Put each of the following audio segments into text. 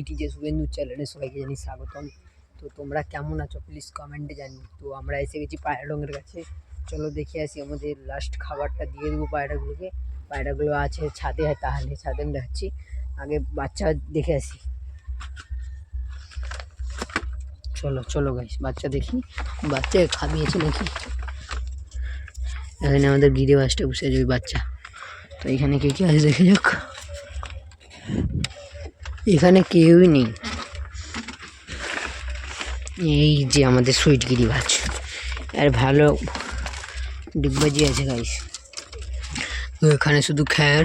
পিটিজে শুভেন্দু চ্যানেলে সবাইকে জানি স্বাগতম। তো তোমরা কেমন আছো প্লিজ কমেন্টে জানি। তো আমরা এসে গেছি পায়রা রঙের কাছে, চলো দেখে আসি। আমাদের লাস্ট খাবারটা দিয়ে দেবো পায়রাগুলোকে। পায়রাগুলো আছে ছাদে, তাহলে ছাদে আমি দেখাচ্ছি। আগে বাচ্চা দেখে আসি, চলো চলো গাইস বাচ্চা দেখি, বাচ্চা খাবিয়েছে নাকি। এখানে আমাদের গিরে বাসটা বসে আছে ওই বাচ্চা। তো এখানে কে কে আছে দেখে যাক। এখানে কেউই নেই, এই যে আমাদের সুইট গিরিবাজ আর ভালো ডিগবাজি আছে গাইস। তো এখানে শুধু খ্যার,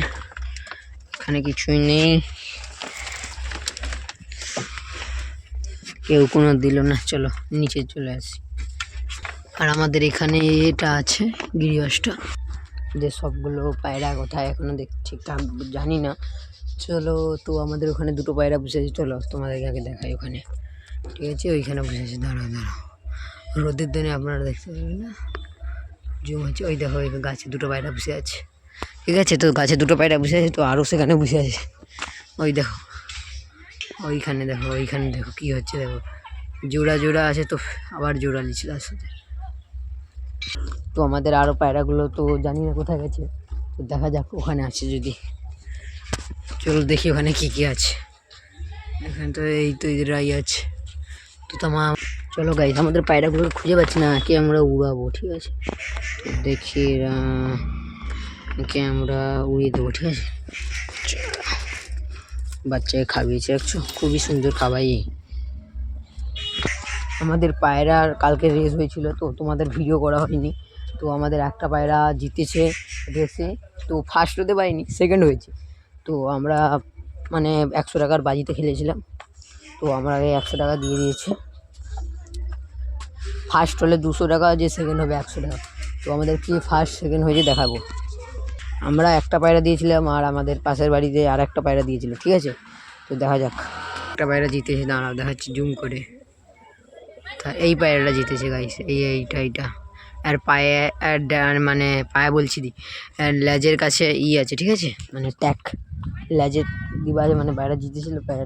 এখানে কিছুই নেই, কেউ কোনো দিল না। চলো নিচে চলে আসি। আর আমাদের এখানে এটা আছে গিরিবাসটা, যে সবগুলো পায়রা কোথায় এখনো ঠিকঠাক জানি না। চলো, তো আমাদের ওখানে দুটো পায়রা বসে আছে, চলো তোমাদেরকে আগে দেখাই ওখানে। ঠিক আছে, ওইখানে বসে আছে, দাঁড়াও দাঁড়াও, রোদের দিনে আপনারা দেখতে পাবেন না, জুম হচ্ছে। ওই দেখো ওই গাছে দুটো পায়রা বসে আছে। ঠিক আছে, তো গাছে দুটো পায়রা বসে আছে, তো আরও সেখানে বসে আছে। ওই দেখো ওইখানে, দেখো ওইখানে দেখো কী হচ্ছে, দেখো জোড়া জোড়া আছে, তো আবার জোড়া নিচ্ছে তার সাথে। তো আমাদের আরও পায়রাগুলো তো জানি না কোথায় গেছে, তো দেখা যাক ওখানে আছে যদি। চলো দেখি ওখানে কী কী আছে। এখানে তো এই তো এরাই আছে। তো তোমার চলো গাইস, আমাদের পায়রাগুলো খুঁজে পাচ্ছি না, কে আমরা উড়াবো। ঠিক আছে, তো দেখি কে আমরা উড়িয়ে দেবো। ঠিক আছে, বাচ্চাকে খাবিয়েছে একটু, খুবই সুন্দর খাবাই। আমাদের পায়রার কালকে রেস হয়েছিল, তো তোমাদের ভিডিও করা হয়নি। তো আমাদের একটা পায়রা জিতেছে রেসে, তো ফার্স্ট হতে পারিনি, সেকেন্ড হয়েছে। তো আমরা মানে 100 টাকার বাজিতে খেলেছিলাম, তো আমরা 100 টাকা দিয়ে দিয়েছে। ফার্স্ট হলে 200 টাকা, যে সেকেন্ড হবে 100 টাকা। তো আমাদের কি ফার্স্ট সেকেন্ড হয়েছে দেখাবো। আমরা একটা পায়রা দিয়েছিলাম, আর আমাদের পাশের বাড়িতে আর একটা পায়রা দিয়েছিল। ঠিক আছে, তো দেখা যাক। একটা পায়রা জিতেছে, দাঁড়াও দেখাচ্ছি জুম করে। তা এই পায়রাটা জিতেছে গাইস, এইটা। আর পায়ে মানে পায়ে বলছি লেজের কাছে আছে। ঠিক আছে, মানে ট্যাগ লেজের দিবা আছে, মানে পায়রা জিতেছিল, পায়রা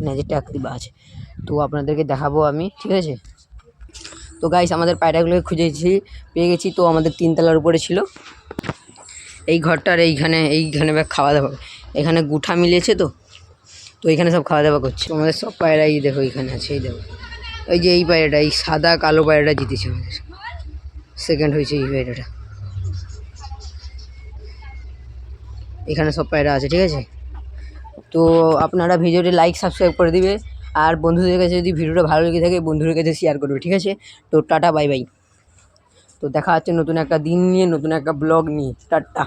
লেজের ট্যাগ দিবা আছে। তো আপনাদেরকে দেখাবো আমি। ঠিক আছে, তো গাইস আমাদের পায়রাগুলোকে খুঁজেছি, পেয়ে গেছি। তো আমাদের 3 তলার উপরে ছিল এই ঘরটার, এইখানে খাওয়া দাওয়া, এখানে গুঠা মিলিয়েছে, তো এইখানে সব খাওয়া দাওয়া করছে। আমাদের সব পায়রাই দেখো এখানে আছে। এই দেখো, এই যে এই পায়রাটা, এই সাদা কালো পায়রাটা জিতেছে, আমাদের সেকেন্ড হয়েছে এই পায়রাটা। এখানে সব পায়রা আছে। ঠিক আছে, তো আপনারা ভিডিওটি লাইক সাবস্ক্রাইব করে দিবে, আর বন্ধুদের কাছে যদি ভিডিওটা ভালো লেগে থাকে বন্ধুদের কাছে শেয়ার করবে। ঠিক আছে, তো টাটা বাই বাই। তো দেখা হচ্ছে নতুন একটা দিন নিয়ে, নতুন একটা ব্লগ নিয়ে। টাটা।